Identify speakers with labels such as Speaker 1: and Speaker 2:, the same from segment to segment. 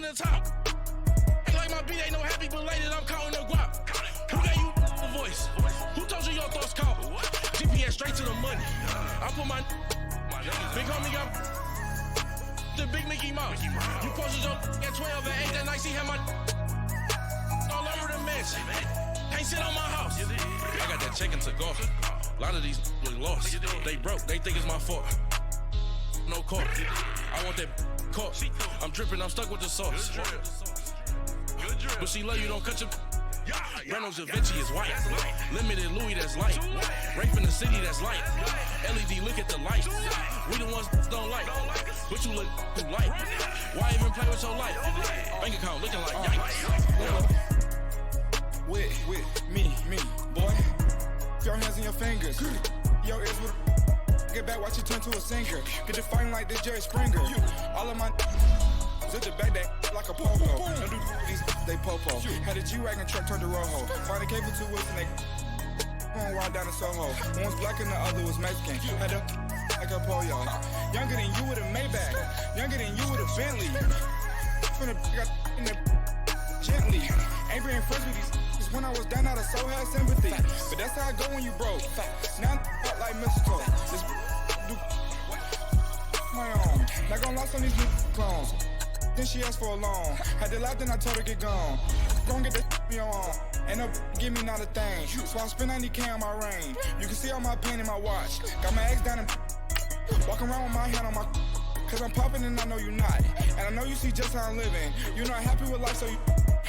Speaker 1: the top. Like my beat ain't no happy belated, I'm counting the guap. Who gave you a voice? Who told you your thoughts count? GPS straight to the money. I put my big homie got the big Mickey Mouse. You posted your at 12 and 8 that night, she had my all over the mansion. Can't sit on my house. I got that check into golf. A lot of these was lost. They broke, they think it's my fault. No court. I want that caught. I'm dripping, I'm stuck with the sauce. But she love you, don't cut your. Reynolds Da Vinci is white. Limited Louis, that's light. Rape in the city, that's light. LED, look at the lights. We the ones don't like. But you look too light. Why even play with your life? Bank account looking like yikes.
Speaker 2: With me, boy. Your hands in your fingers. Your ears with. Get back, watch you turn to a singer. Get to fighting like this Jerry Springer. All of my. Zip the back that like a popo. Don't do these, they popo. Had a G-Wagon truck turned to Rojo. Find a cable 2 wheels and they going wild down in Soho. One was black and the other was Mexican. Had a like a pollo. Younger than you with a Maybach. Younger than you with a Bentley. From the got in the gently. Ain't being friends with these. Cause when I was down, I so had sympathy. But that's how I go when you broke. Now I'm like mistletoe. This do my own. Not gonna lost on these new clones. Then she asked for a loan. Had to laugh, then I told her get gone. Gon' get that me on. Ain't no give me not a thing. So I spend 90K on my range. You can see all my pain in my watch. Got my ex down and walking around with my hand on my. Cause I'm popping and I know you not. And I know you see just how I'm living. You're not happy with life, so you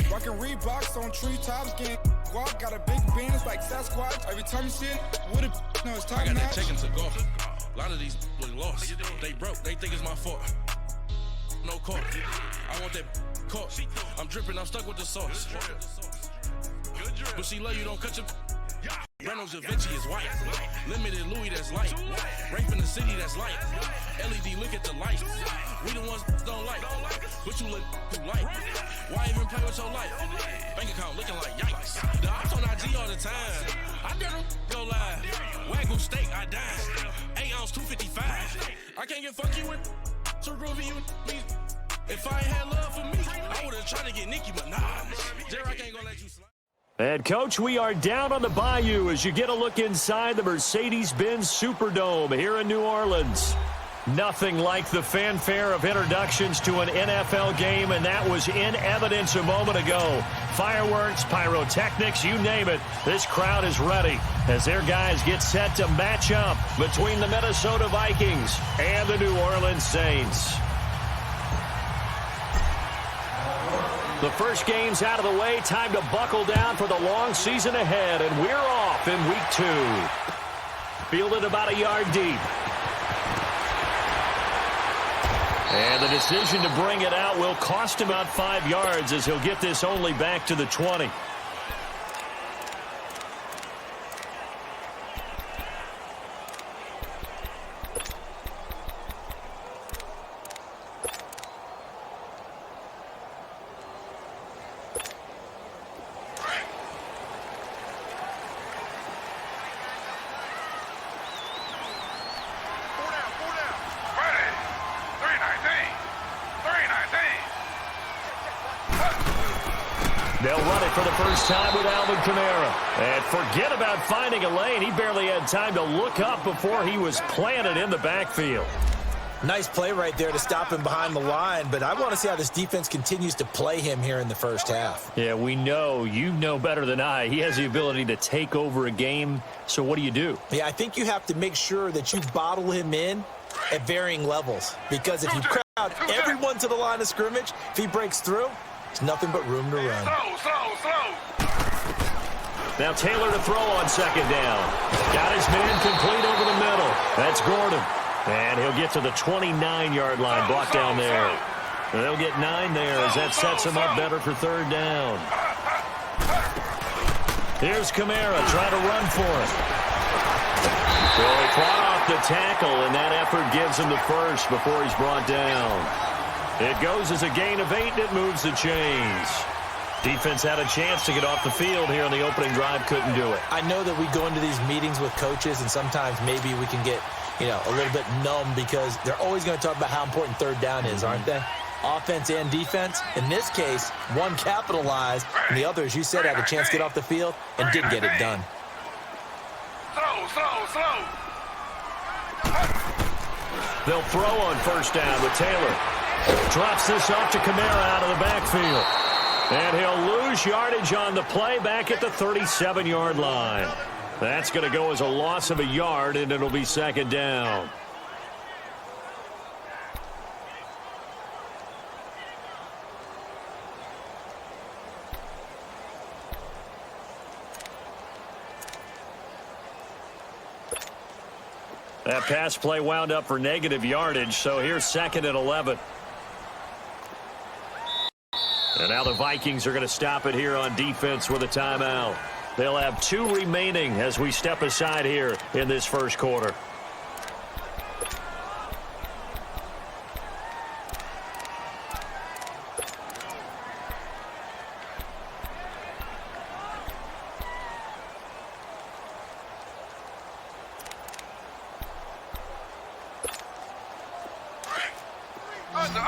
Speaker 2: rockin' Reeboks on treetops, getting guap. Got a big Benz like Sasquatch. Every time you see it, with it, no, it's top
Speaker 1: I got
Speaker 2: notch.
Speaker 1: that check into golf. A lot of these was lost. They broke, they think it's my fault. No court. I want that caught. I'm dripping, I'm stuck with the sauce. But she love you, don't cut your. Reynolds Da Vinci is white. Limited Louis, that's light. Rape in the city, that's light. LED, look at the lights. We the ones don't like. But you look too light. Why even play with your life? Bank account looking like yikes. I on IG all the time. I dare them go live. Wagyu steak, I dine. 8 ounce, 255. I can't get fuck you with. So groovy you me. If I ain't had love for me, I would've tried to get Nicki, but nah. Derek ain't gonna let you slide.
Speaker 3: And, Coach, we are down on the bayou as you get a look inside the Mercedes-Benz Superdome here in New Orleans. Nothing like the fanfare of introductions to an NFL game, and that was in evidence a moment ago. Fireworks, pyrotechnics, you name it. This crowd is ready as their guys get set to match up between the Minnesota Vikings and the New Orleans Saints. The first game's out of the way. Time to buckle down for the long season ahead, and we're off in week 2. Fielded about a yard deep. And the decision to bring it out will cost him about 5 yards as he'll get this only back to the 20. They'll run it for the first time with Alvin Kamara. And forget about finding a lane. He barely had time to look up before he was planted in the backfield.
Speaker 4: Nice play right there to stop him behind the line, but I want to see how this defense continues to play him here in the first half.
Speaker 3: Yeah, we know. You know better than I. He has the ability to take over a game, so what do you do?
Speaker 4: Yeah, I think you have to make sure that you bottle him in at varying levels, because if you crowd everyone to the line of scrimmage, if he breaks through, there's nothing but room to run.
Speaker 1: Slow.
Speaker 3: Now Taylor to throw on second down. Got his man complete over the middle. That's Gordon. And he'll get to the 29-yard line, brought down there. They'll get 9 there as that sets him up better for third down. Here's Kamara trying to run for it. So he fought off the tackle, and that effort gives him the first before he's brought down. It goes as a gain of 8, and it moves the chains. Defense had a chance to get off the field here on the opening drive, couldn't do it.
Speaker 4: I know that we go into these meetings with coaches, and sometimes maybe we can get, a little bit numb because they're always going to talk about how important third down is, aren't they? offense and defense. In this case, one capitalized, and the other, as you said, had a chance to get off the field and didn't get it done.
Speaker 1: Slow.
Speaker 3: They'll throw on first down with Taylor. Drops this off to Kamara out of the backfield. And he'll lose yardage on the play back at the 37-yard line. That's going to go as a loss of a yard, and it'll be second down. That pass play wound up for negative yardage, so here's second and 11. And now the Vikings are going to stop it here on defense with a timeout. They'll have 2 remaining as we step aside here in this first quarter.
Speaker 1: Under.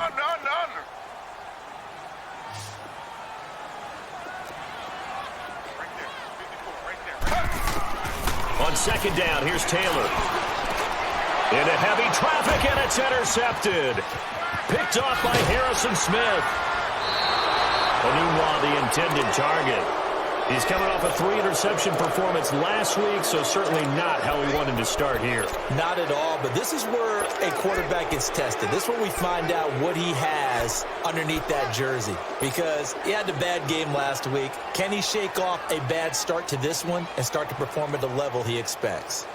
Speaker 3: On second down, here's Taylor. Into heavy traffic, and it's intercepted. Picked off by Harrison Smith. Anunwa, the intended target. He's coming off a 3-interception performance last week, so certainly not how we wanted to start here.
Speaker 4: Not at all, but this is where a quarterback gets tested. This is where we find out what he has underneath that jersey, because he had a bad game last week. Can he shake off a bad start to this one and start to perform at the level he expects?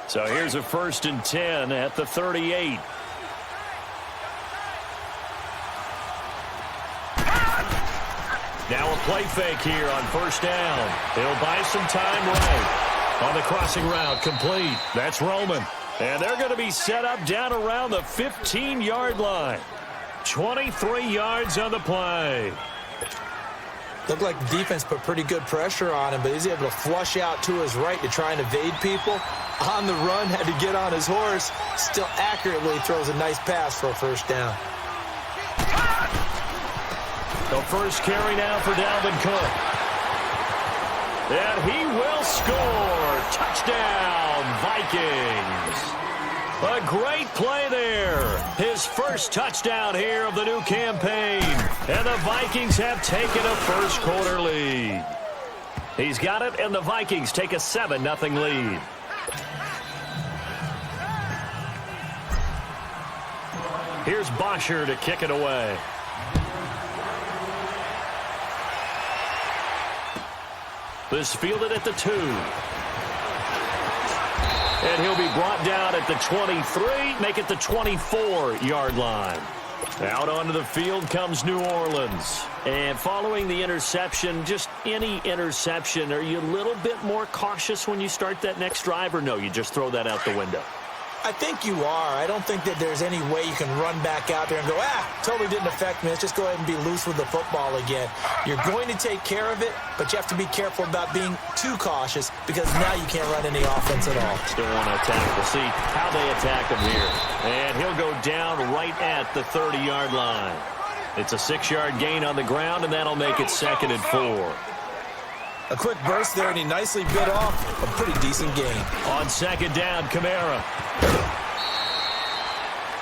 Speaker 3: So here's a 1st and 10 at the 38. Now a play fake here on first down. He'll buy some time right. On the crossing route, complete. That's Roman. And they're going to be set up down around the 15-yard line. 23 yards on the play.
Speaker 4: Looked like the defense put pretty good pressure on him, but he's able to flush out to his right to try and evade people. On the run, had to get on his horse. Still accurately throws a nice pass for a first down.
Speaker 3: The first carry now for Dalvin Cook. And he will score. Touchdown, Vikings. A great play there. His first touchdown here of the new campaign. And the Vikings have taken a first quarter lead. He's got it, and the Vikings take a 7-0 lead. Here's Bosher to kick it away. This fielded at the 2. And he'll be brought down at the 23, make it the 24-yard line. Out onto the field comes New Orleans. And following the interception, just any interception, are you a little bit more cautious when you start that next drive, or no, you just throw that out the window?
Speaker 4: I think you are. I don't think that there's any way you can run back out there and go, totally didn't affect me. Let's just go ahead and be loose with the football again. You're going to take care of it, but you have to be careful about being too cautious, because now you can't run any offense at all.
Speaker 3: Still want to attack. We'll see how they attack him here. And he'll go down right at the 30-yard line. It's a 6-yard gain on the ground, and that'll make it 2nd and 4.
Speaker 4: A quick burst there, and he nicely bit off a pretty decent gain.
Speaker 3: On second down, Kamara.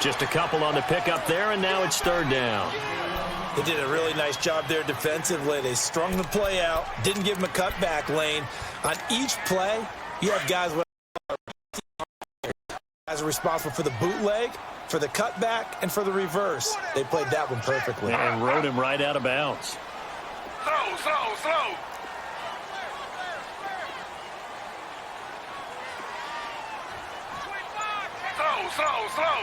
Speaker 3: Just a couple on the pickup there, and now it's 3rd down.
Speaker 4: They did a really nice job there defensively. They strung the play out, didn't give him a cutback lane. On each play, you have guys are responsible for the bootleg, for the cutback, and for the reverse. They played that one perfectly.
Speaker 3: And rode him right out of bounds.
Speaker 1: Slow. Slow.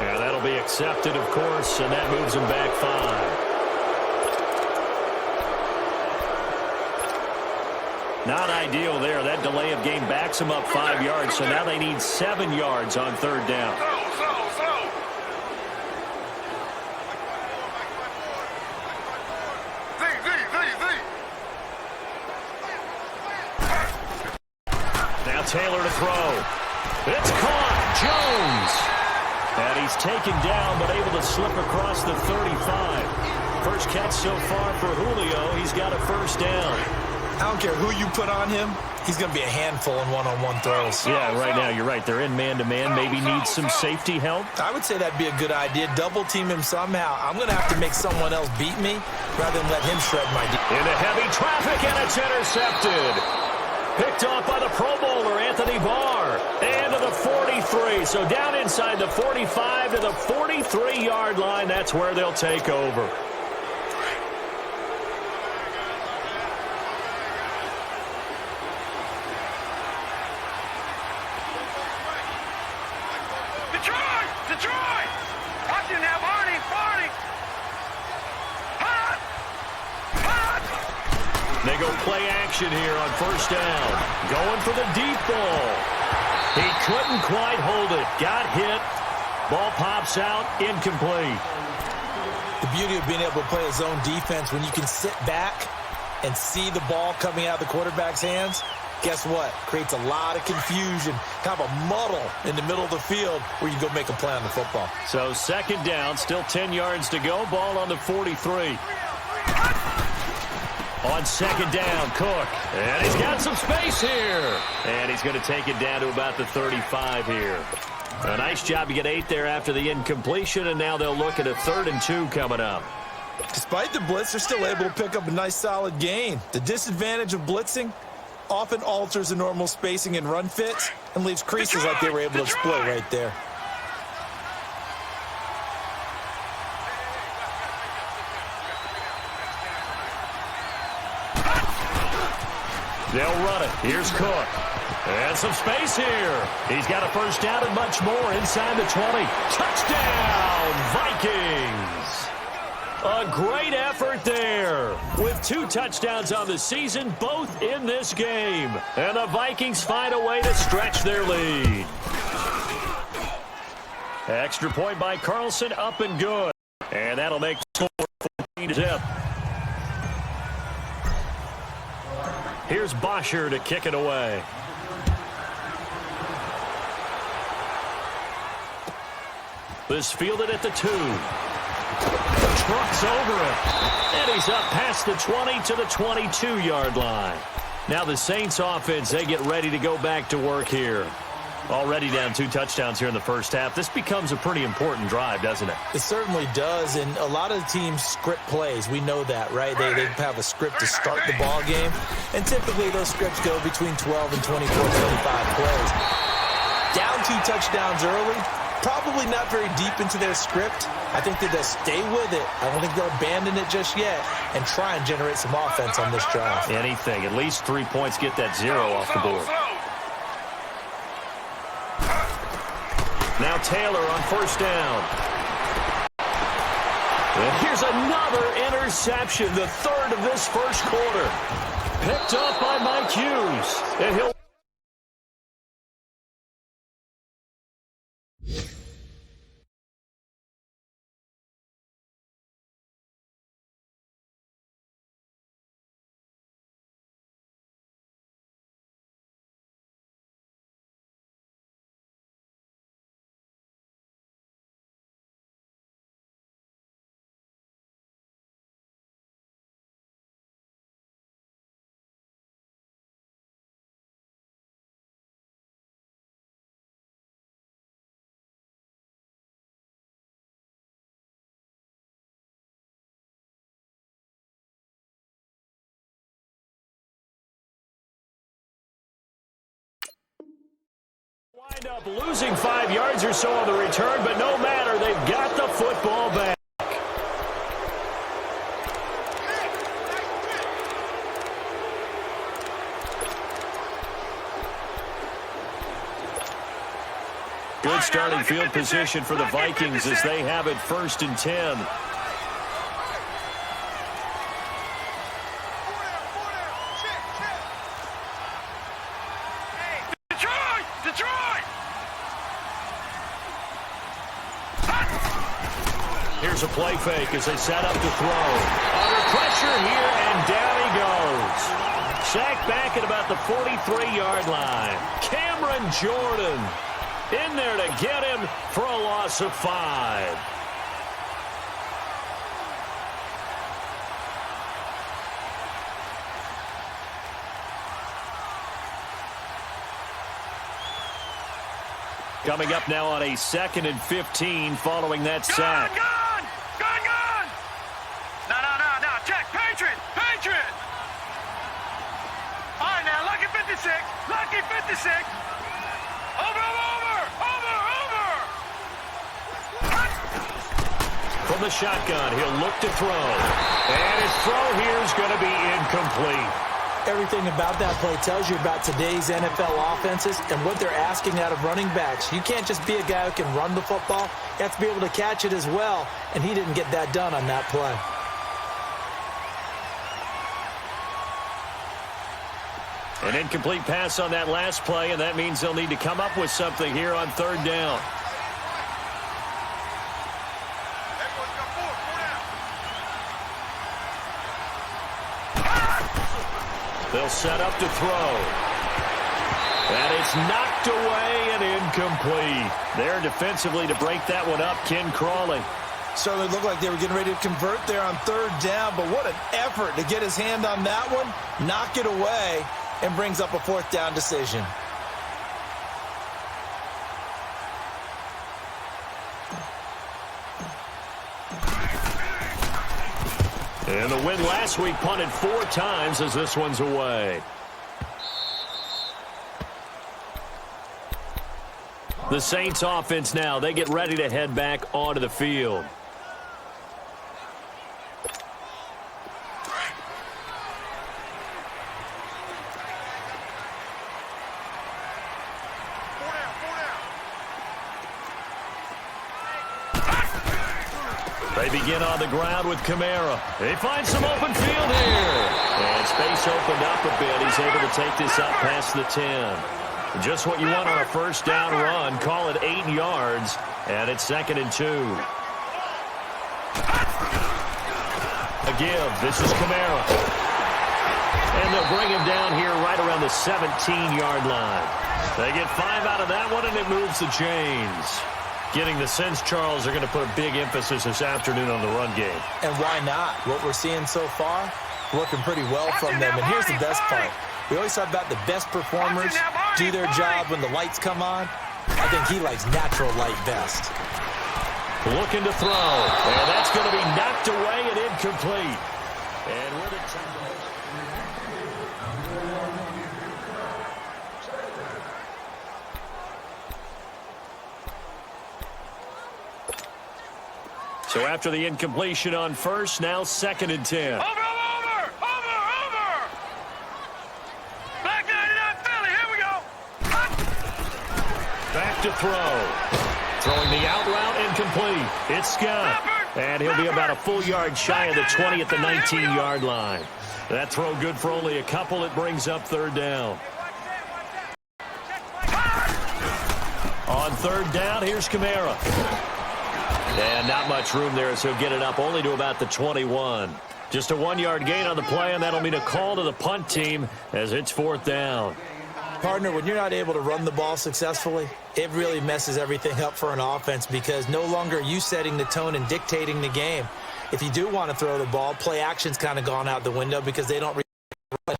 Speaker 3: And that'll be accepted, of course, and that moves him back 5. Not ideal there. That delay of game backs him up 5 yards, so now they need 7 yards on 3rd down.
Speaker 1: Slow.
Speaker 3: Taylor to throw. It's caught. Jones. And he's taken down, but able to slip across the 35. First catch so far for Julio. He's got a first down.
Speaker 4: I don't care who you put on him. He's going to be a handful in one-on-one throws.
Speaker 3: Yeah, right now you're right. They're in man-to-man. Maybe need some safety help.
Speaker 4: I would say that'd be a good idea. Double team him somehow. I'm going to have to make someone else beat me rather than let him shred my D.
Speaker 3: Into heavy traffic, and it's intercepted. Picked off by the Pro Bowler, Anthony Barr. And to the 43. So down inside the 45 to the 43-yard line. That's where they'll take over.
Speaker 1: Detroit! Watch him now, Barney! Hot!
Speaker 3: They go play action here on first down. Going for the deep ball. He couldn't quite hold it. Got hit. Ball pops out. Incomplete.
Speaker 4: The beauty of being able to play a zone defense when you can sit back and see the ball coming out of the quarterback's hands, guess what? Creates a lot of confusion, kind of a muddle in the middle of the field where you go make a play on the football.
Speaker 3: So second down, still 10 yards to go. Ball on the 43. On second down, Cook. And he's got some space here. And he's going to take it down to about the 35 here. A nice job to get 8 there after the incompletion, and now they'll look at a 3rd and 2 coming up.
Speaker 4: Despite the blitz, they're still able to pick up a nice solid gain. The disadvantage of blitzing often alters the normal spacing and run fits and leaves creases like they were able to exploit right there.
Speaker 3: They'll run it. Here's Cook. And some space here. He's got a first down and much more inside the 20. Touchdown, Vikings. A great effort there. With 2 touchdowns on the season, both in this game. And the Vikings find a way to stretch their lead. Extra point by Carlson, up and good. And that'll make the score 14-zip. Here's Bosher to kick it away. This fielded at the 2. Trucks over it. And he's up past the 20 to the 22-yard line. Now the Saints offense, they get ready to go back to work here. Already down 2 touchdowns here in the first half. This becomes a pretty important drive, doesn't it?
Speaker 4: It certainly does, and a lot of the teams script plays. We know that, right? They have a script to start the ball game, and typically those scripts go between 12 and 24, 25 plays. Down 2 touchdowns early, probably not very deep into their script. I think that they'll stay with it. I don't think they'll abandon it just yet and try and generate some offense on this drive.
Speaker 3: Anything. At least 3 points, get that 0 off the board. Now Taylor on first down. And here's another interception, the 3rd of this first quarter. Picked up by Mike Hughes. And he'll... Wind up losing 5 yards or so on the return, but no matter, they've got the football back. Good starting field position for the Vikings as they have it 1st and 10. Here's a play fake as they set up to throw. Under pressure here, and down he goes. Sacked back at about the 43-yard line. Cameron Jordan in there to get him for a loss of 5. Coming up now on a 2nd and 15 following that sack.
Speaker 5: Gone! No. Check. Patriot! All right, now, lucky 56. Over!
Speaker 3: From the shotgun, he'll look to throw. And his throw here is going to be incomplete.
Speaker 4: Everything about that play tells you about today's NFL offenses and what they're asking out of running backs. You can't just be a guy who can run the football. You have to be able to catch it as well, and he didn't get that done on that play.
Speaker 3: An incomplete pass on that last play, and that means they'll need to come up with something here on 3rd down. They'll set up to throw. And it's knocked away and incomplete. There defensively to break that one up, Ken Crawley.
Speaker 6: Certainly looked like they were getting ready to convert there on 3rd down, but what an effort to get his hand on that one, knock it away, and brings up a 4th down decision.
Speaker 3: And the win last week punted 4 times as this one's away. The Saints offense now, they get ready to head back onto the field. They begin on the ground with Kamara. They find some open field here. And space opened up a bit. He's able to take this up past the 10. Just what you want on a 1st down run. Call it 8 yards. And it's 2nd and 2. A give. This is Kamara. And they'll bring him down here right around the 17-yard line. They get 5 out of that one, and it moves the chains. Getting the sense, Charles, are going to put a big emphasis this afternoon on the run game.
Speaker 6: And why not? What we're seeing so far, working pretty well from them. And here's the best part. We always talk about the best performers do their job when the lights come on. I think he likes natural light best.
Speaker 3: Looking to throw. And that's going to be knocked away and incomplete. And with it... So after the incompletion on 1st, now 2nd and 10.
Speaker 5: Over! Back 99 Philly, here we go.
Speaker 3: Back to throw. Throwing the out route incomplete. It's Scott. And he'll be about a full yard shy of the 20 at the 19-yard line. That throw good for only a couple. It brings up 3rd down. On 3rd down, here's Kamara. And not much room there, so he'll get it up only to about the 21. Just a 1-yard gain on the play, and that'll mean a call to the punt team as it's 4th down.
Speaker 4: Partner, when you're not able to run the ball successfully, it really messes everything up for an offense because no longer are you setting the tone and dictating the game. If you do want to throw the ball, play action's kind of gone out the window because they don't run. At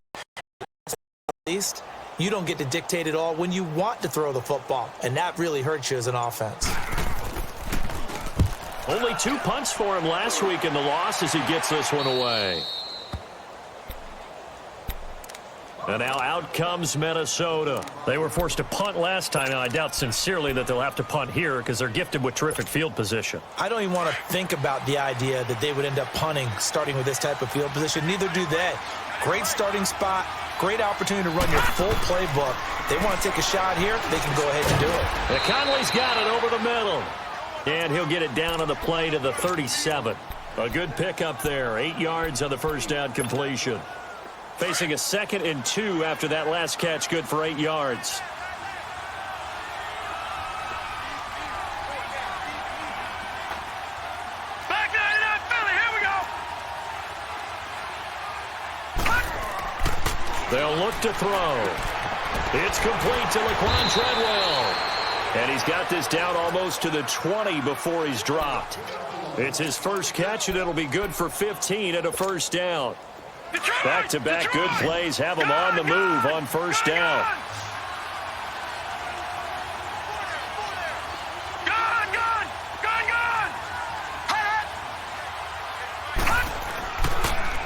Speaker 4: least you don't get to dictate it all when you want to throw the football, and that really hurts you as an offense.
Speaker 3: Only 2 punts for him last week in the loss as he gets this one away. And now out comes Minnesota. They were forced to punt last time. Now, I doubt sincerely that they'll have to punt here because they're gifted with terrific field position.
Speaker 4: I don't even want to think about the idea that they would end up punting starting with this type of field position. Neither do they. Great starting spot. Great opportunity to run your full playbook. They want to take a shot here. They can go ahead and do it.
Speaker 3: And Conley's got it over the middle. And he'll get it down on the play to the 37. A good pickup there. 8 yards on the 1st down completion. Facing a 2nd and 2 after that last catch, good for 8 yards.
Speaker 5: Back 99 Philly, here we go.
Speaker 3: They'll look to throw. It's complete to Laquan Treadwell. And he's got this down almost to the 20 before he's dropped. It's his first catch, and it'll be good for 15 at a first down. Back-to-back good plays have him on the move on first down.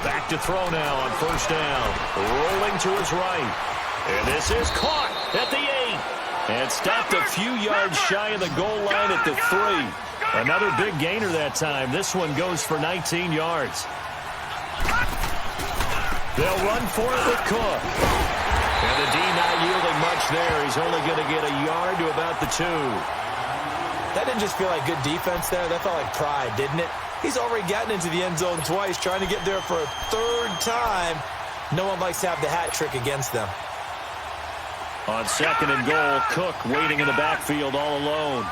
Speaker 3: Back to throw now on first down. Rolling to his right. And this is caught at the 8. And stopped a few yards shy of the goal line at the 3. Another big gainer that time. This one goes for 19 yards. They'll run for it with Cook. And the D not yielding much there. He's only going to get a yard to about the 2.
Speaker 6: That didn't just feel like good defense there. That felt like pride, didn't it? He's already gotten into the end zone twice, trying to get there for a 3rd time. No one likes to have the hat trick against them.
Speaker 3: On 2nd and goal, Cook waiting in the backfield all alone.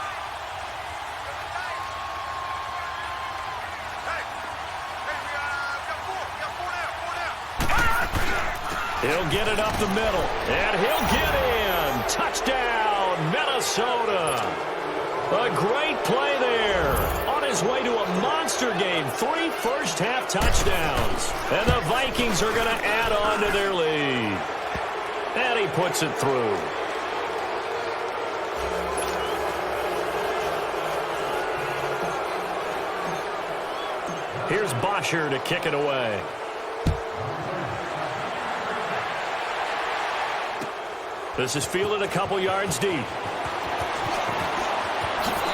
Speaker 3: He'll get it up the middle, and he'll get in. Touchdown, Minnesota. A great play there. On his way to a monster game. 3 first-half touchdowns. And the Vikings are going to add on to their lead. And he puts it through. Here's Bosher to kick it away. This is fielded a couple yards deep.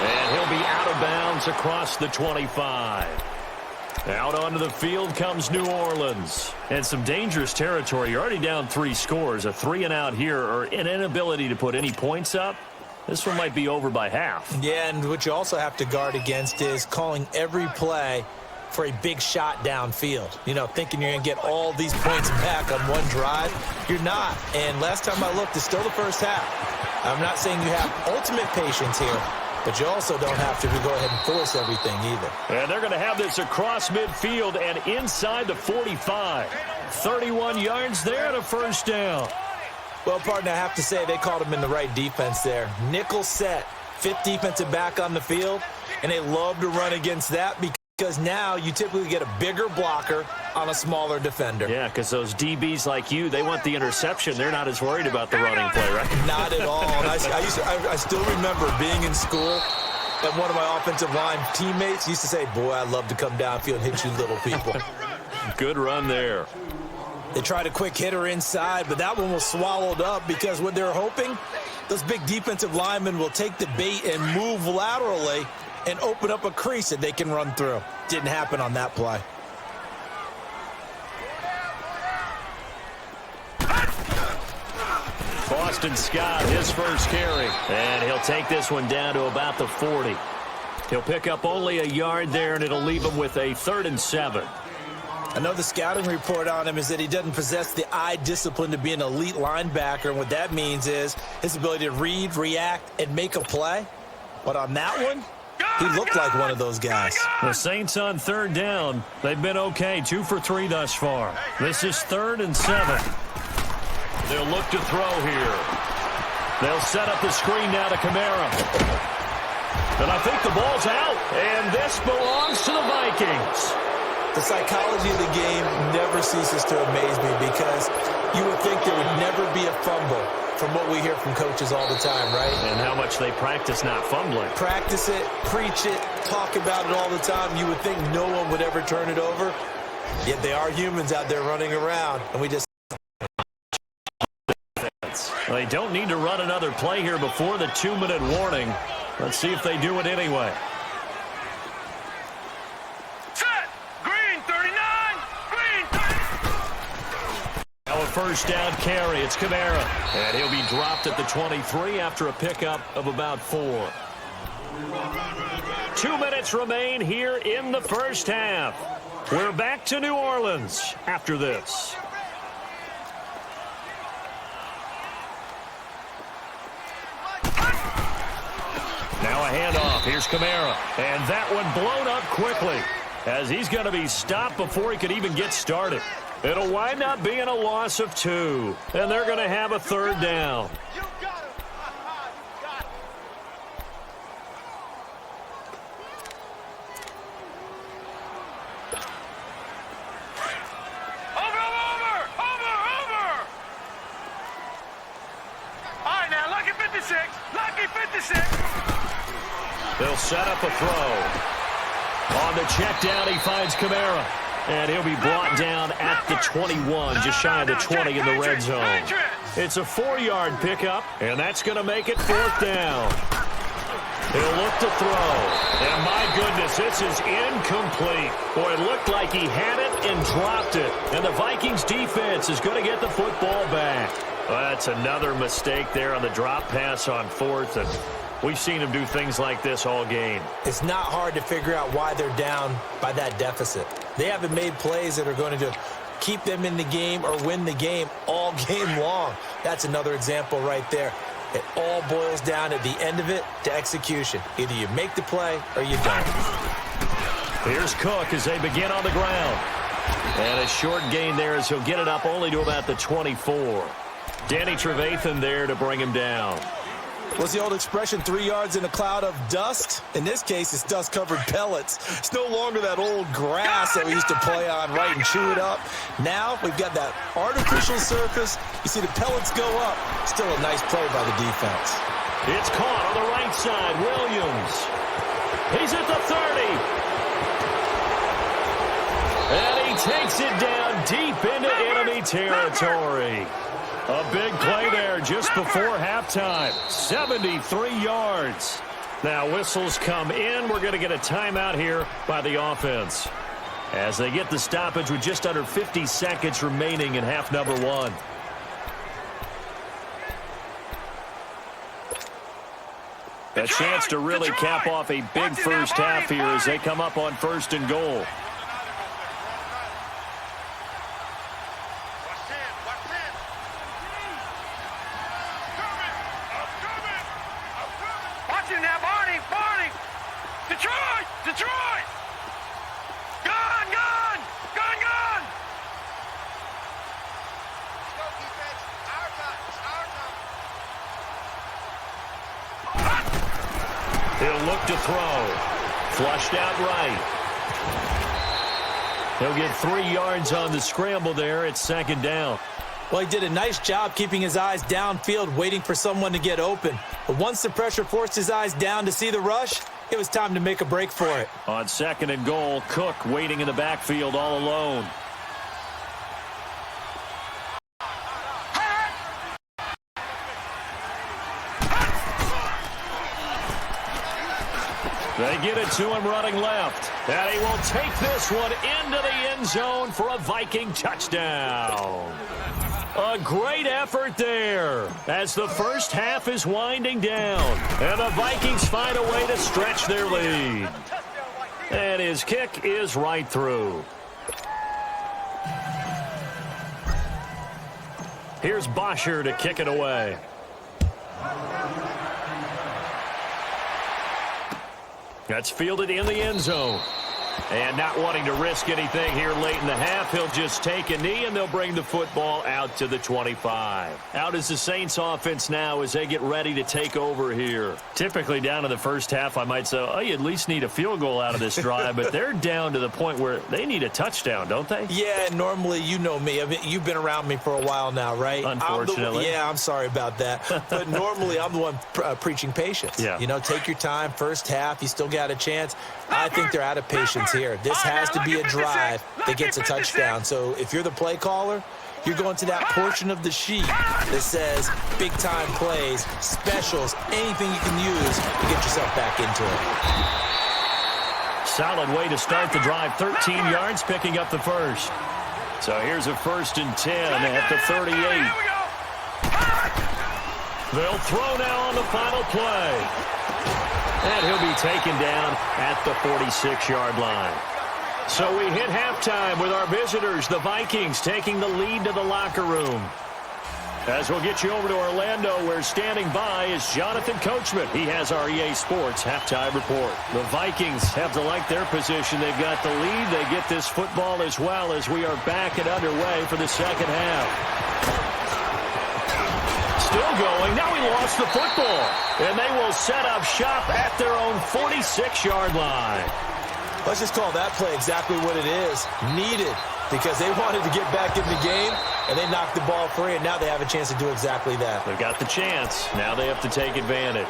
Speaker 3: And he'll be out of bounds across the 25. Out onto the field comes New Orleans. And some dangerous territory. You're already down 3 scores. A 3-and-out here, or an inability to put any points up. This one might be over by half.
Speaker 6: Yeah, and what you also have to guard against is calling every play for a big shot downfield. You know, thinking you're going to get all these points back on one drive. You're not. And last time I looked, it's still the first half. I'm not saying you have ultimate patience here, but you also don't have to go ahead and force everything either.
Speaker 3: And they're going to have this across midfield and inside the 45. 31 yards there and a first down.
Speaker 6: Well, partner, I have to say they called him in the right defense there. Nickel set, 5th defensive back on the field, and they love to run against that because now you typically get a bigger blocker on a smaller defender.
Speaker 3: Yeah, because those DBs like you, they want the interception. They're not as worried about the running play, right?
Speaker 6: Not at all. And I still remember being in school, and one of my offensive line teammates used to say, boy, I love to come downfield and hit you little people.
Speaker 3: Good run there.
Speaker 6: They tried a quick hitter inside, but that one was swallowed up because what they're hoping, those big defensive linemen will take the bait and move laterally and open up a crease that they can run through. Didn't happen on that play.
Speaker 3: Boston Scott, his first carry. And he'll take this one down to about the 40. He'll pick up only a yard there, and it'll leave him with a 3rd and 7.
Speaker 6: I know the scouting report on him is that he doesn't possess the eye discipline to be an elite linebacker. And what that means is his ability to read, react, and make a play. But on that one, he looked like one of those guys.
Speaker 3: The Saints on 3rd down. They've been okay, 2 for 3 thus far. This is 3rd and 7. They'll look to throw here. They'll set up the screen now to Kamara. And I think the ball's out. And this belongs to the Vikings.
Speaker 6: The psychology of the game never ceases to amaze me because you would think there would never be a fumble from what we hear from coaches all the time, right?
Speaker 3: And how much they practice not fumbling.
Speaker 6: Practice it, preach it, talk about it all the time. You would think no one would ever turn it over. Yet they are humans out there running around, and we just...
Speaker 3: They don't need to run another play here before the 2-minute warning. Let's see if they do it anyway.
Speaker 5: Set! Green 39! Green 30!
Speaker 3: Now a first down carry. It's Kamara. And he'll be dropped at the 23 after a pickup of about 4. 2 minutes remain here in the first half. We're back to New Orleans after this. Now a handoff. Here's Kamara. And that one blown up quickly as he's going to be stopped before he could even get started. It'll wind up being a loss of 2, and they're going to have a third down.
Speaker 5: You got him. You got him. Over. All right, now, lucky 56. Lucky 56.
Speaker 3: They'll set up a throw. On the check down, he finds Kamara. And he'll be brought down at the 21, just shy of the 20 in the red zone. It's a 4-yard pickup, and that's going to make it 4th down. He'll look to throw. And my goodness, this is incomplete. Boy, it looked like he had it and dropped it. And the Vikings defense is going to get the football back. Well, that's another mistake there on the drop pass on 4th. And we've seen him do things like this all game.
Speaker 4: It's not hard to figure out why they're down by that deficit. They haven't made plays that are going to keep them in the game or win the game all game long. That's another example right there. It all boils down at the end of it to execution. Either you make the play or you don't.
Speaker 3: Here's Cook as they begin on the ground. And a short gain there as he'll get it up only to about the 24. Danny Trevathan there to bring him down.
Speaker 4: What's the old expression, 3 yards in a cloud of dust? In this case, it's dust-covered pellets. It's no longer that old grass that we used to play on, right, and chew it up. Now we've got that artificial surface. You see the pellets go up. Still a nice play by the defense.
Speaker 3: It's caught on the right side. Williams. He's at the 30. And he takes it down deep into enemy territory. A big play there just before halftime. 73 yards. Now whistles come in. We're going to get a timeout here by the offense as they get the stoppage with just under 50 seconds remaining in half number 1. A chance to really cap off a big first half here as they come up on 1st and goal.
Speaker 5: Detroit! Gone! Let's go, defense. Our time.
Speaker 3: He'll look to throw. Flushed out right. He'll get 3 yards on the scramble there. It's 2nd down.
Speaker 4: Well, he did a nice job keeping his eyes downfield, waiting for someone to get open. But once the pressure forced his eyes down to see the rush, it was time to make a break for it.
Speaker 3: On 2nd and goal, Cook waiting in the backfield all alone. They get it to him running left. And he will take this one into the end zone for a Viking touchdown. A great effort there as the first half is winding down. And the Vikings find a way to stretch their lead. And his kick is right through. Here's Bosher to kick it away. That's fielded in the end zone. And not wanting to risk anything here late in the half, he'll just take a knee, and they'll bring the football out to the 25. Out is the Saints offense now as they get ready to take over here. Typically down in the first half, I might say, oh, you at least need a field goal out of this drive, but they're down to the point where they need a touchdown, don't they?
Speaker 4: Yeah, normally, you know me. I mean, you've been around me for a while now, right?
Speaker 3: Unfortunately.
Speaker 4: I'm sorry about that. But normally, I'm the one preaching patience.
Speaker 3: Yeah.
Speaker 4: You know, take your time. First half, you still got a chance. I think they're out of patience here. This has to be a drive that gets a touchdown. So if you're the play caller, you're going to that portion of the sheet that says big-time plays, specials, anything you can use to get yourself back into it.
Speaker 3: Solid way to start the drive. 13 yards, picking up the first. So here's a 1st and 10 at the 38. They'll throw now on the final play. And he'll be taken down at the 46-yard line. So we hit halftime with our visitors, the Vikings, taking the lead to the locker room. As we'll get you over to Orlando, where standing by is Jonathan Coachman. He has our EA Sports halftime report. The Vikings have to like their position. They've got the lead. They get this football as well as we are back and underway for the second half. Still going. Now he lost the football. And they will set up shop at their own 46-yard line.
Speaker 4: Let's just call that play exactly what it is. Needed, because they wanted to get back in the game, and they knocked the ball free, and now they have a chance to do exactly that.
Speaker 3: They've got the chance. Now they have to take advantage.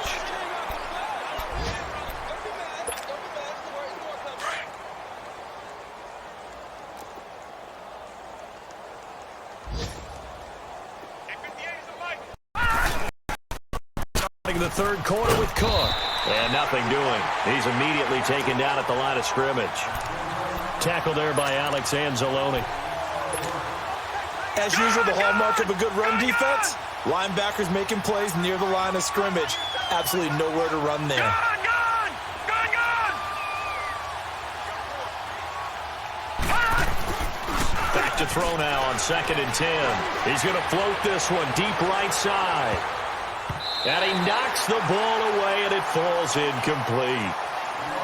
Speaker 3: The third quarter with Cook. And nothing doing. He's immediately taken down at the line of scrimmage. Tackled there by Alex Anzalone.
Speaker 4: As usual, the hallmark of a good run defense, linebackers making plays near the line of scrimmage. Absolutely nowhere to run there.
Speaker 3: Back to throw now on 2nd and 10. He's going to float this one deep right side. And he knocks the ball away, and it falls incomplete.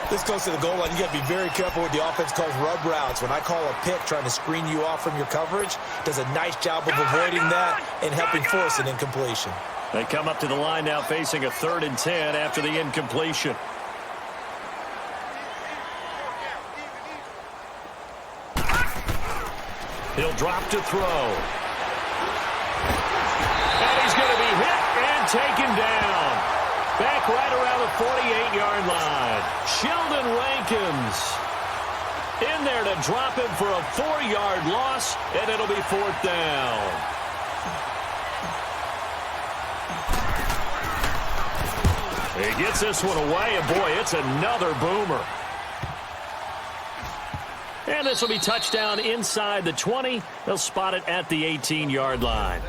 Speaker 4: This close to the goal line, you got to be very careful with the offense calls rub routes. When I call a pick trying to screen you off from your coverage, does a nice job of avoiding that and helping force an incompletion.
Speaker 3: They come up to the line now facing a 3rd and 10 after the incompletion. He'll drop to throw. And he's going to be hit and taken down. Back right around the 48-yard line. Sheldon Rankins in there to drop him for a 4-yard loss, and it'll be 4th down. He gets this one away, and boy, it's another boomer. And this will be touchdown inside the 20. They'll spot it at the 18-yard line.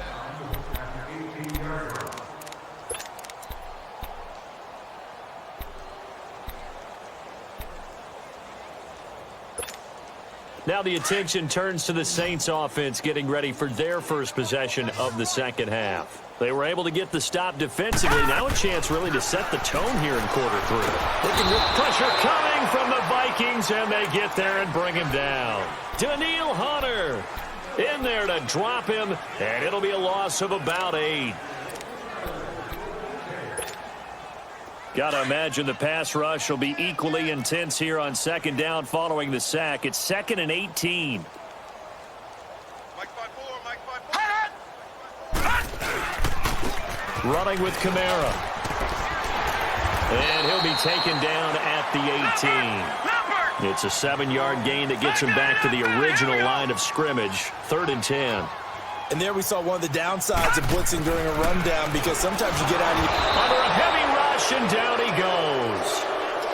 Speaker 3: Now the attention turns to the Saints offense getting ready for their first possession of the second half. They were able to get the stop defensively. Now a chance really to set the tone here in quarter 3. Pressure coming from the Vikings, and they get there and bring him down. Daniil Hunter in there to drop him, and it'll be a loss of about 8. Got to imagine the pass rush will be equally intense here on 2nd down following the sack. It's 2nd and 18. Running with Kamara. And he'll be taken down at the 18. It's a 7-yard gain that gets him back to the original line of scrimmage. 3rd and 10.
Speaker 4: And there we saw one of the downsides of blitzing during a rundown, because sometimes you get out of your...
Speaker 3: Under a heavy rush, and down he goes.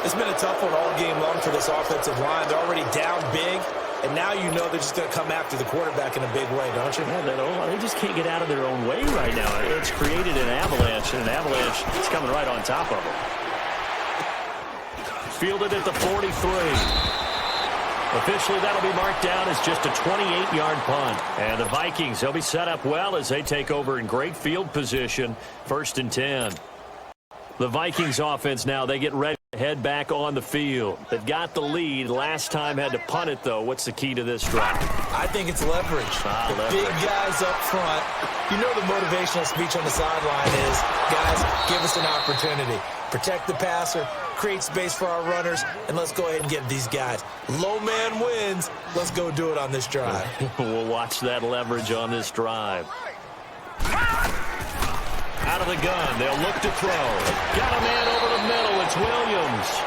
Speaker 4: It's been a tough one all game long for this offensive line. They're already down big, and now you know they're just going to come after the quarterback in a big way, don't you?
Speaker 3: Yeah, they just can't get out of their own way right now. It's created an avalanche, and an avalanche is coming right on top of them. Fielded at the 43. Officially, that'll be marked down as just a 28-yard punt. And the Vikings, they'll be set up well as they take over in great field position. 1st and 10. The Vikings offense now, they get ready to head back on the field. They've got the lead. Last time had to punt it, though. What's the key to this drive?
Speaker 4: I think it's leverage.
Speaker 3: Leverage.
Speaker 4: Big guys up front. You know the motivational speech on the sideline is, guys, give us an opportunity. Protect the passer, create space for our runners, and let's go ahead and get these guys. Low man wins. Let's go do it on this drive.
Speaker 3: We'll watch that leverage on this drive. Out of the gun, they'll look to throw. Got a man over the middle. It's Williams.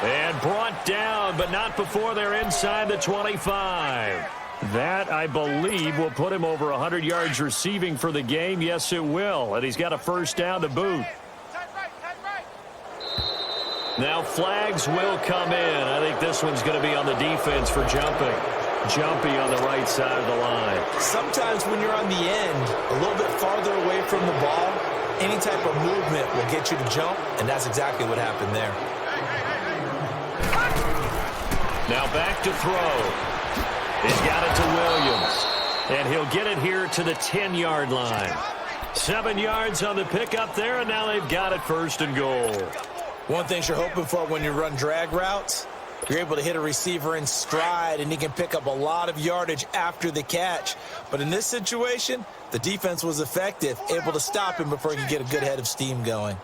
Speaker 3: And brought down, but not before they're inside the 25. That, I believe, will put him over 100 yards receiving for the game. Yes, it will. And he's got a 1st down to boot. Now flags will come in. I think this one's going to be on the defense for jumping. Jumpy on the right side of the line.
Speaker 4: Sometimes when you're on the end, a little bit farther away from the ball, any type of movement will get you to jump, and that's exactly what happened there.
Speaker 3: Now back to throw. He's got it to Williams. And he'll get it here to the 10-yard line. 7 yards on the pickup there, and now they've got it 1st and goal.
Speaker 4: One thing you're hoping for when you run drag routes, you're able to hit a receiver in stride, and he can pick up a lot of yardage after the catch. But in this situation, the defense was effective, able to stop him before he could get a good head of steam going.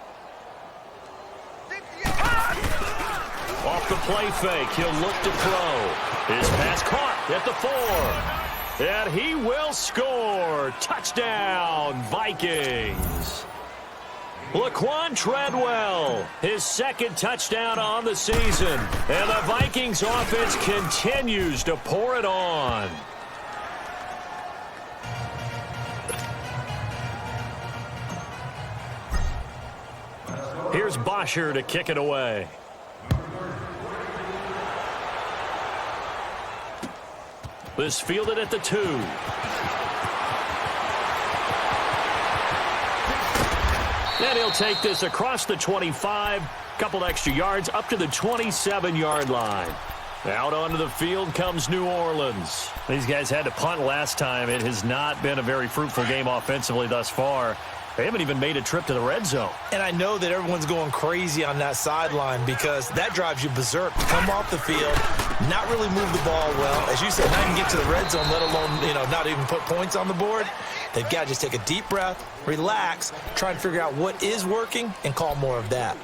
Speaker 3: Off the play fake, he'll look to throw. His pass caught at the 4. And he will score. Touchdown, Vikings. Laquan Treadwell, his 2nd touchdown on the season. And the Vikings offense continues to pour it on. Here's Bosher to kick it away. This fielded at the 2. And he'll take this across the 25. Couple extra yards up to the 27-yard line. Out onto the field comes New Orleans. These guys had to punt last time. It has not been a very fruitful game offensively thus far. They haven't even made a trip to the red zone.
Speaker 4: And I know that everyone's going crazy on that sideline because that drives you berserk. Come off the field, not really move the ball well. As you said, not even get to the red zone, let alone, not even put points on the board. They've got to just take a deep breath, relax, try and figure out what is working, and call more of that.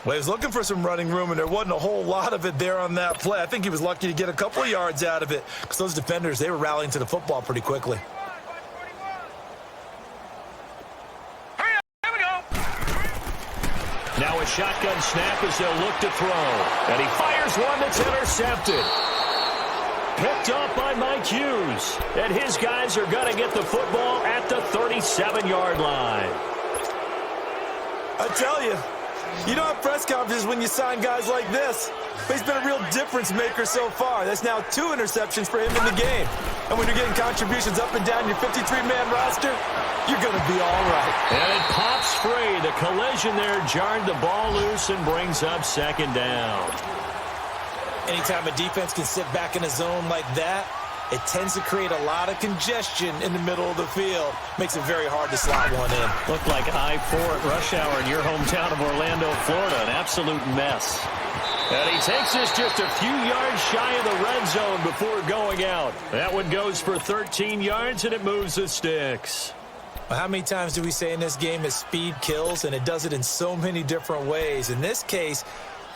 Speaker 6: Well, he was looking for some running room, and there wasn't a whole lot of it there on that play. I think he was lucky to get a couple of yards out of it because those defenders, they were rallying to the football pretty quickly.
Speaker 3: Now a shotgun snap as they'll look to throw. And he fires one that's intercepted. Picked up by Mike Hughes. And his guys are going to get the football at the 37-yard line.
Speaker 6: I tell you, you don't have press conferences when you sign guys like this. But he's been a real difference maker so far. That's now 2 interceptions for him in the game. And when you're getting contributions up and down your 53-man roster, you're going to be all right.
Speaker 3: And it pops free. The collision there jarred the ball loose and brings up 2nd down.
Speaker 4: Anytime a defense can sit back in a zone like that, it tends to create a lot of congestion in the middle of the field. Makes it very hard to slot one in.
Speaker 3: Looked like I-4 at rush hour in your hometown of Orlando, Florida. An absolute mess. And he takes this just a few yards shy of the red zone before going out. That one goes for 13 yards, and it moves the sticks.
Speaker 4: Well, how many times do we say in this game that speed kills, and it does it in so many different ways? In this case,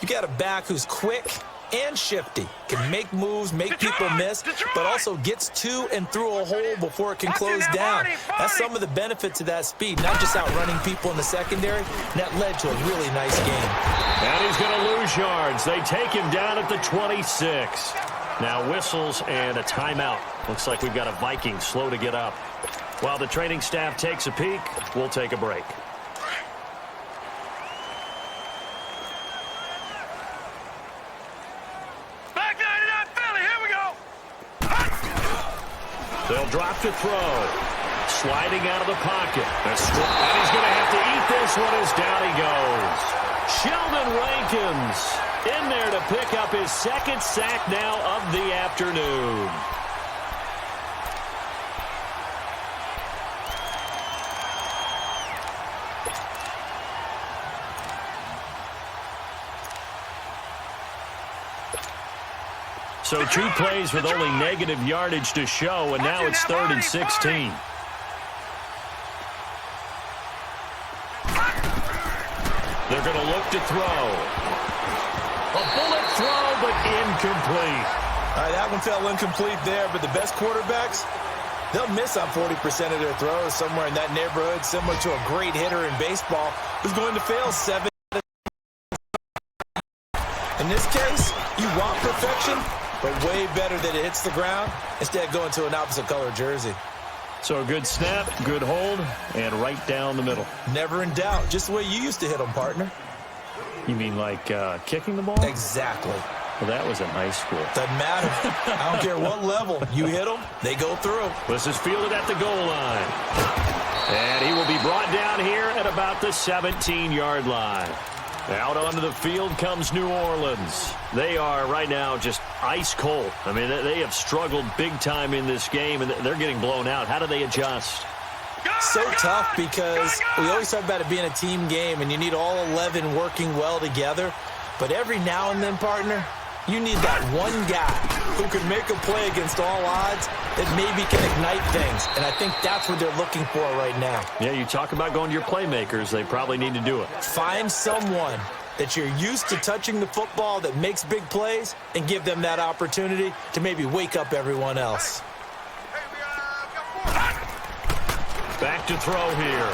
Speaker 4: you got a back who's quick and shifty, can make moves, make people miss, but also gets to and through a hole before it can close down. That's some of the benefits of that speed, not just outrunning people in the secondary. And that led to a really nice game.
Speaker 3: And he's going to lose yards. They take him down at the 26. Now whistles and a timeout. Looks like we've got a Viking slow to get up. While the training staff takes a peek, we'll take a break. They'll drop to throw. Sliding out of the pocket. And he's going to have to eat this one as down he goes. Sheldon Rankins in there to pick up his 2nd sack now of the afternoon. So 2 plays with only negative yardage to show, and now it's 3rd and 16. They're going to look to throw. A bullet throw, but incomplete.
Speaker 6: All right, that one fell incomplete there, but the best quarterbacks, they'll miss on 40% of their throws, somewhere in that neighborhood, similar to a great hitter in baseball who's going to fail 7. In this case, you want perfection, but way better that it hits the ground instead of going to an opposite color jersey.
Speaker 3: So a good snap, good hold, and right down the middle.
Speaker 6: Never in doubt. Just the way you used to hit them, partner.
Speaker 3: You mean like kicking the ball?
Speaker 6: Exactly.
Speaker 3: Well, that was in high school.
Speaker 6: Doesn't matter. I don't care what level. You hit them, they go through.
Speaker 3: This is fielded at the goal line. And he will be brought down here at about the 17-yard line. Out onto the field comes New Orleans. They are right now just ice cold. I mean, they have struggled big time in this game, and they're getting blown out. How do they adjust?
Speaker 6: So tough because we always talk about it being a team game and you need all 11 working well together. But every now and then, partner, you need that one guy who can make a play against all odds that maybe can ignite things. And I think that's what they're looking for right now.
Speaker 3: Yeah, you talk about going to your playmakers. They probably need to do it.
Speaker 6: Find someone that you're used to touching the football that makes big plays and give them that opportunity to maybe wake up everyone else.
Speaker 3: Back to throw here.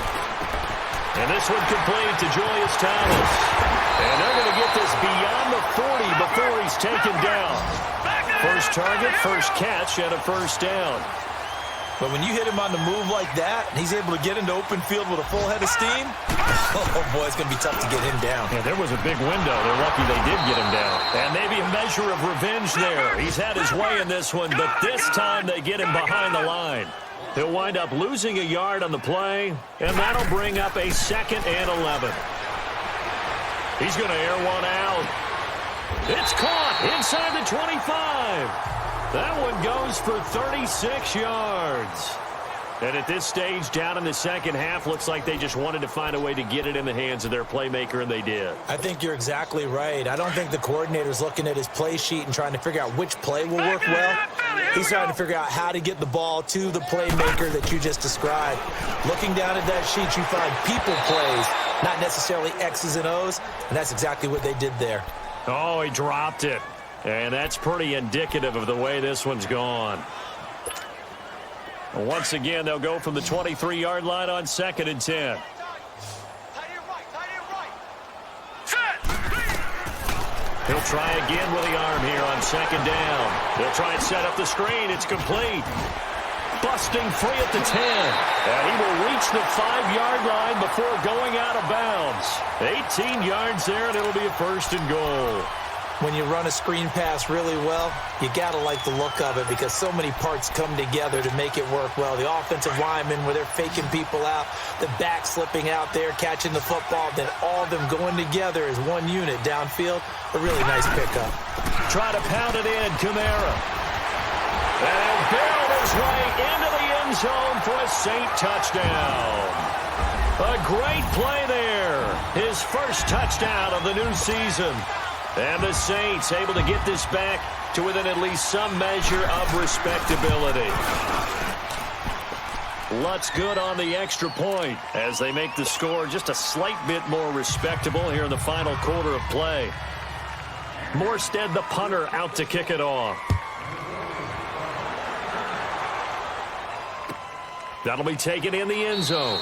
Speaker 3: And this one complete to Julius Thomas. And they're going to get this beyond the 40 before he's taken down. First target, first catch, and a first down.
Speaker 6: But when you hit him on the move like that, and he's able to get into open field with a full head of steam, oh boy, it's going to be tough to get him down.
Speaker 3: Yeah, there was a big window. They're lucky they did get him down. And maybe a measure of revenge there. He's had his way in this one, but this time they get him behind the line. He'll wind up losing a yard on the play, and that'll bring up a 2nd and 11. He's going to air one out. It's caught inside the 25. That one goes for 36 yards. And at this stage, down in the second half, looks like they just wanted to find a way to get it in the hands of their playmaker, and they did.
Speaker 6: I think you're exactly right. I don't think the coordinator's looking at his play sheet and trying to figure out which play will work well. He's trying to figure out how to get the ball to the playmaker that you just described. Looking down at that sheet, you find people plays, not necessarily X's and O's, and that's exactly what they did there.
Speaker 3: Oh, he dropped it. And that's pretty indicative of the way this one's gone. Once again, they'll go from the 23-yard line on 2nd and 10. He'll try again with the arm here on 2nd down. They'll try and set up the screen. It's complete. Busting free at the 10. And he will reach the 5-yard line before going out of bounds. 18 yards there, and it'll be a 1st and goal.
Speaker 6: When you run a screen pass really well, you got to like the look of it because so many parts come together to make it work well. The offensive linemen where they're faking people out, the back slipping out there, catching the football, then all of them going together as one unit downfield. A really nice pickup.
Speaker 3: Try to pound it in, Kamara. And barreled his way into the end zone for a Saint touchdown. A great play there. His first touchdown of the new season. And the Saints able to get this back to within at least some measure of respectability. Lutz good on the extra point as they make the score just a slight bit more respectable here in the final quarter of play. Morstead, the punter, out to kick it off. That'll be taken in the end zone.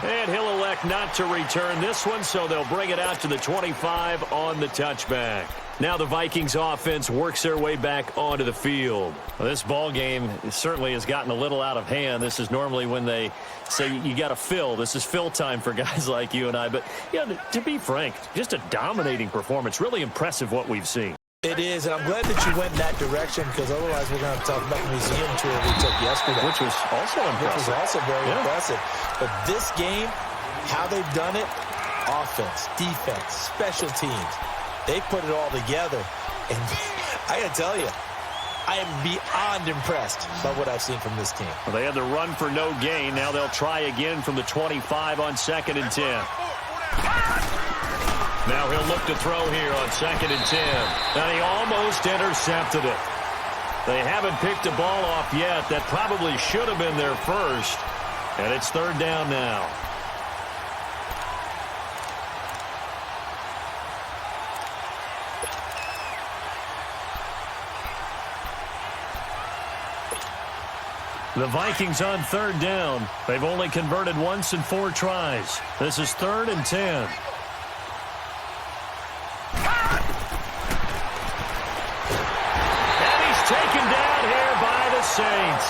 Speaker 3: And he'll elect not to return this one, so they'll bring it out to the 25 on the touchback. Now the Vikings offense works their way back onto the field. Well, this ball game certainly has gotten a little out of hand. This is normally when they say you got to fill. This is fill time for guys like you and I. But, you know, to be frank, just a dominating performance. Really impressive what we've seen.
Speaker 6: It is, and I'm glad that you went in that direction because otherwise we're going to talk about the museum tour we took yesterday.
Speaker 3: Which was also impressive.
Speaker 6: Which was also very impressive. But this game, how they've done it, offense, defense, special teams, they put it all together. And I got to tell you, I am beyond impressed by what I've seen from this team.
Speaker 3: Well, they had the run for no gain. Now they'll try again from the 25 on 2nd and 10. Now he'll look to throw here on 2nd and 10. And he almost intercepted it. They haven't picked a ball off yet. That probably should have been their first. And it's 3rd down now. The Vikings on 3rd down. They've only converted once in 4 tries. This is 3rd and 10. Taken down here by the Saints.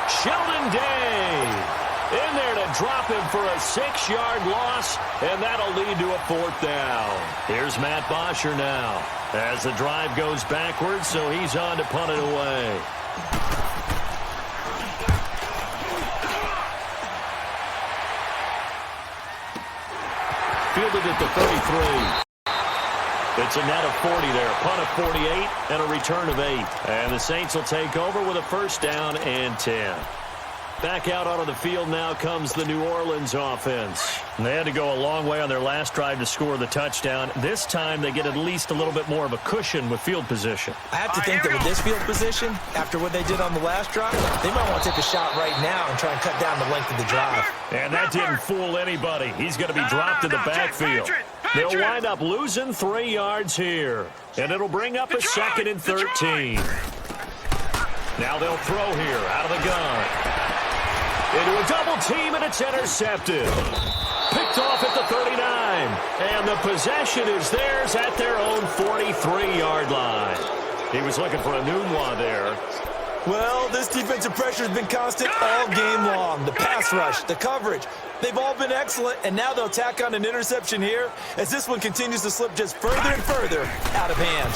Speaker 3: Sheldon Day in there to drop him for a 6-yard loss, and that'll lead to a 4th down. Here's Matt Bosher now as the drive goes backwards, so he's on to punt it away. Fielded at the 33. It's a net of 40 there. Punt of 48 and a return of 8. And the Saints will take over with a 1st down and 10. Back out onto the field now comes the New Orleans offense. And they had to go a long way on their last drive to score the touchdown. This time they get at least a little bit more of a cushion with field position.
Speaker 4: I have to think that with this field position, after what they did on the last drive, they might want to take a shot right now and try and cut down the length of the drive.
Speaker 3: And that didn't fool anybody. He's going to be dropped in the backfield. They'll wind up losing 3 yards here. And it'll bring up a 2nd and 13. Now they'll throw here out of the gun. Into a double team, and it's intercepted. Picked off at the 39. And the possession is theirs at their own 43-yard line. He was looking for a Nunwa there.
Speaker 4: Well, this defensive pressure has been constant all game long. The pass rush, the coverage, they've all been excellent, and now they'll tack on an interception here as this one continues to slip just further and further out of hand.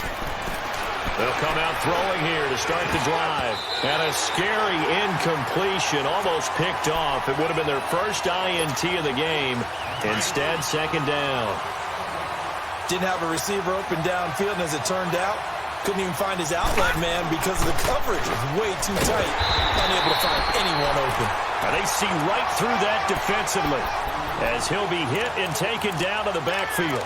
Speaker 3: They'll come out throwing here to start the drive. And a scary incompletion, almost picked off. It would have been their first INT of the game. Instead, 2nd down.
Speaker 4: Didn't have a receiver open downfield, and as it turned out, couldn't even find his outlet man because of the coverage. It was way too tight. Unable to find anyone open.
Speaker 3: And they see right through that defensively as he'll be hit and taken down to the backfield.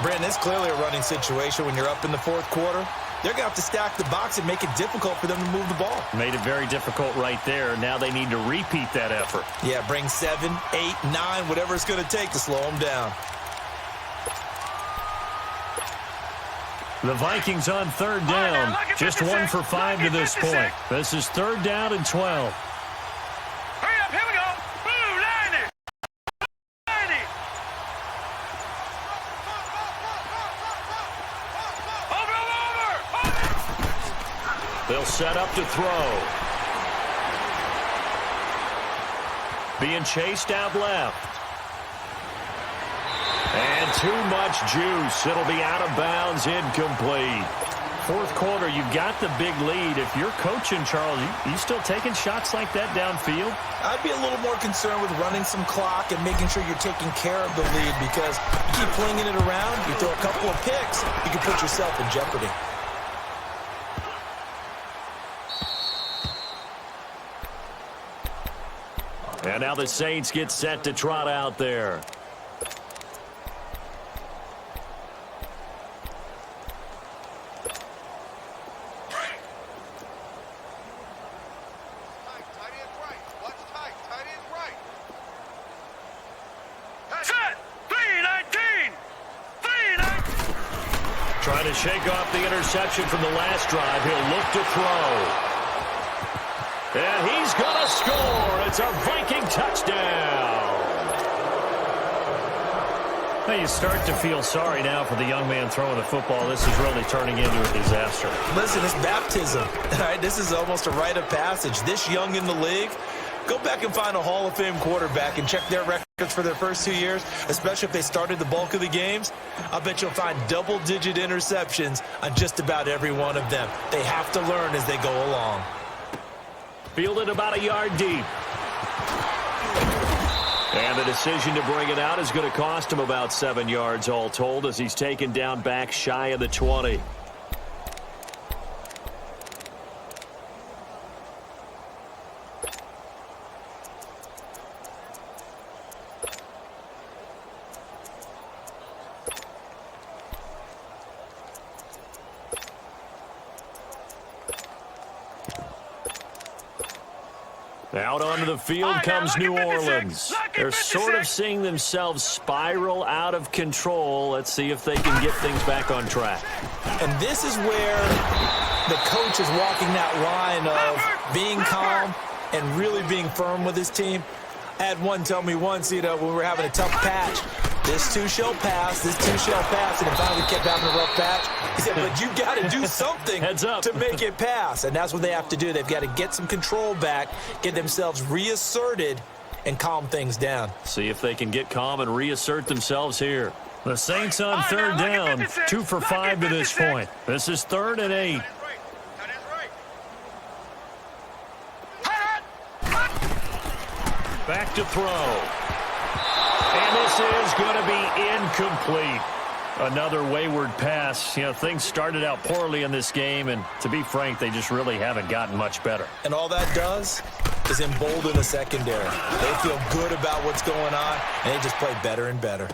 Speaker 4: Brandon, it's clearly a running situation when you're up in the 4th quarter. They're going to have to stack the box and make it difficult for them to move the ball.
Speaker 3: Made it very difficult right there. Now they need to repeat that effort.
Speaker 4: Yeah, bring 7, 8, 9, whatever it's going to take to slow them down.
Speaker 3: The Vikings on 3rd down. Just 1 for 5 to this point. This is 3rd down and 12.
Speaker 5: Hurry up, here we go. Blue, 90. 90. Over.
Speaker 3: They'll set up to throw. Being chased out left. And too much juice. It'll be out of bounds, incomplete. 4th quarter, you've got the big lead. If you're coaching, Charles, you still taking shots like that downfield?
Speaker 4: I'd be a little more concerned with running some clock and making sure you're taking care of the lead, because you keep flinging it around, you throw a couple of picks, you can put yourself in jeopardy.
Speaker 3: And now the Saints get set to trot out there. Trying to shake off the interception from the last drive. He'll look to throw. And he's going to score. It's a Viking touchdown. Now you start to feel sorry now for the young man throwing the football. This is really turning into a disaster.
Speaker 4: Listen, it's baptism. All right, this is almost a rite of passage. This young in the league, go back and find a Hall of Fame quarterback and check their records for their first 2 years, especially if they started the bulk of the games. I'll bet you'll find double-digit interceptions on just about every one of them. They have to learn as they go along.
Speaker 3: Fielded about a yard deep. And the decision to bring it out is going to cost him about 7 yards all told, as he's taken down back shy of the 20. Out onto the field comes New Orleans. They're sort of seeing themselves spiral out of control. Let's see if they can get things back on track.
Speaker 4: And this is where the coach is walking that line of being calm and really being firm with his team. I had one tell me once, when we were having a tough patch, this too shall pass, this too shall pass, and if finally kept having a rough patch, he said, but you got to do something to make it pass. And that's what they have to do. They've got to get some control back, get themselves reasserted, and calm things down.
Speaker 3: See if they can get calm and reassert themselves here. The Saints on 3rd down, 2 for 5 to this point. This is 3rd and 8. Back to throw. And this is going to be incomplete. Another wayward pass. Things started out poorly in this game, and to be frank, they just really haven't gotten much better.
Speaker 4: And all that does is embolden the secondary. They feel good about what's going on, and they just play better and better.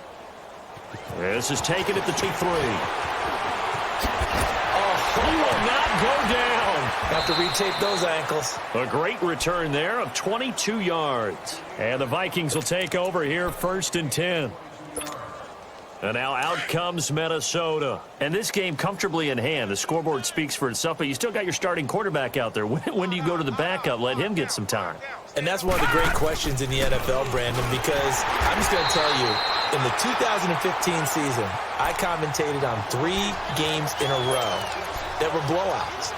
Speaker 3: This is taken at the 23. Oh, he will not go down.
Speaker 4: Have to retape those ankles.
Speaker 3: A great return there of 22 yards. And the Vikings will take over here 1st and 10. And now out comes Minnesota. And this game comfortably in hand. The scoreboard speaks for itself, but you still got your starting quarterback out there. When do you go to the backup? Let him get some time.
Speaker 4: And that's one of the great questions in the NFL, Brandon, because I'm just going to tell you, in the 2015 season, I commentated on 3 games in a row that were blowouts.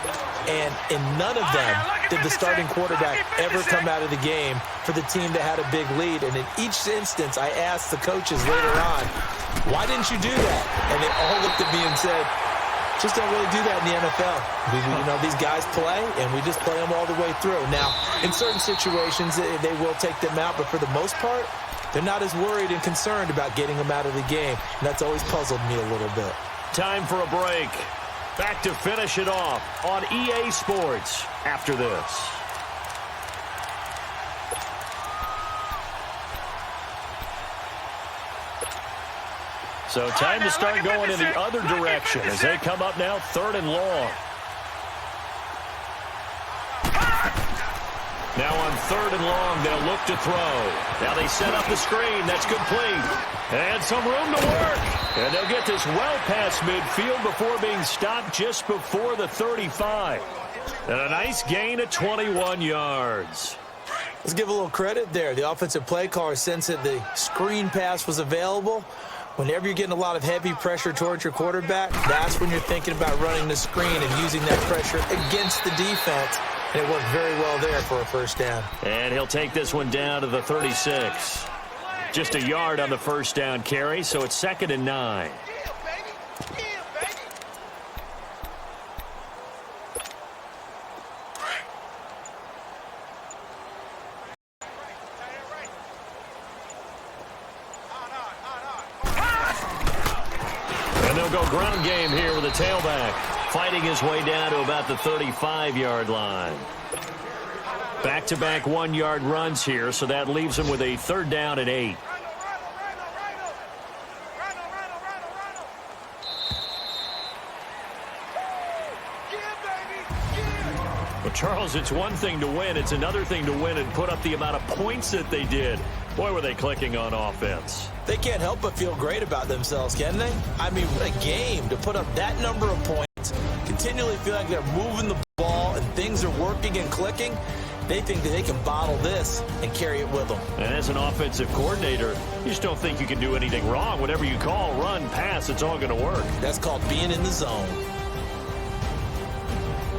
Speaker 4: And in none of them did the starting quarterback ever come out of the game for the team that had a big lead. And in each instance, I asked the coaches later on, why didn't you do that? And they all looked at me and said, just don't really do that in the NFL. You know, these guys play, and we just play them all the way through. Now, in certain situations, they will take them out, but for the most part, they're not as worried and concerned about getting them out of the game. And that's always puzzled me a little bit.
Speaker 3: Time for a break. Back to finish it off on EA Sports after this. So time to start going in the other direction as they come up now 3rd and long. Now on 3rd and long, they'll look to throw. Now they set up the screen. That's complete. And some room to work. And they'll get this well past midfield before being stopped just before the 35. And a nice gain of 21 yards.
Speaker 4: Let's give a little credit there. The offensive play caller sensed that the screen pass was available. Whenever you're getting a lot of heavy pressure towards your quarterback, that's when you're thinking about running the screen and using that pressure against the defense. And it worked very well there for a 1st down.
Speaker 3: And he'll take this one down to the 36. Just a yard on the 1st down carry, so it's 2nd and 9. And they'll go ground game here with a tailback, fighting his way down to about the 35-yard line. Back-to-back 1-yard runs here, so that leaves him with a 3rd down and 8. Well, Charles, it's one thing to win. It's another thing to win and put up the amount of points that they did. Boy, were they clicking on offense.
Speaker 4: They can't help but feel great about themselves, can they? I mean, what a game to put up that number of points, continually feel like they're moving the ball and things are working and clicking. They think that they can bottle this and carry it with them.
Speaker 3: And as an offensive coordinator, you just don't think you can do anything wrong. Whatever you call, run, pass, it's all going to work.
Speaker 4: That's called being in the zone.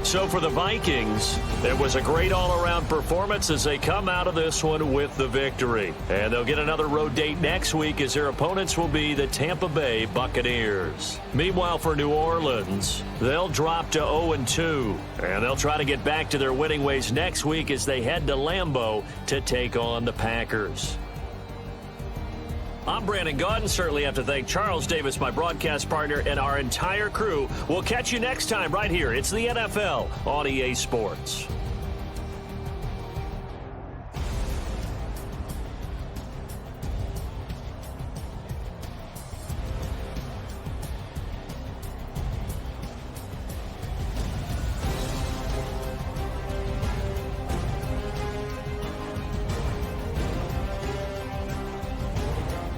Speaker 3: So for the Vikings, it was a great all-around performance as they come out of this one with the victory. And they'll get another road date next week as their opponents will be the Tampa Bay Buccaneers. Meanwhile, for New Orleans, they'll drop to 0-2. And they'll try to get back to their winning ways next week as they head to Lambeau to take on the Packers. I'm Brandon Gaudin. Certainly have to thank Charles Davis, my broadcast partner, and our entire crew. We'll catch you next time right here. It's the NFL on EA Sports.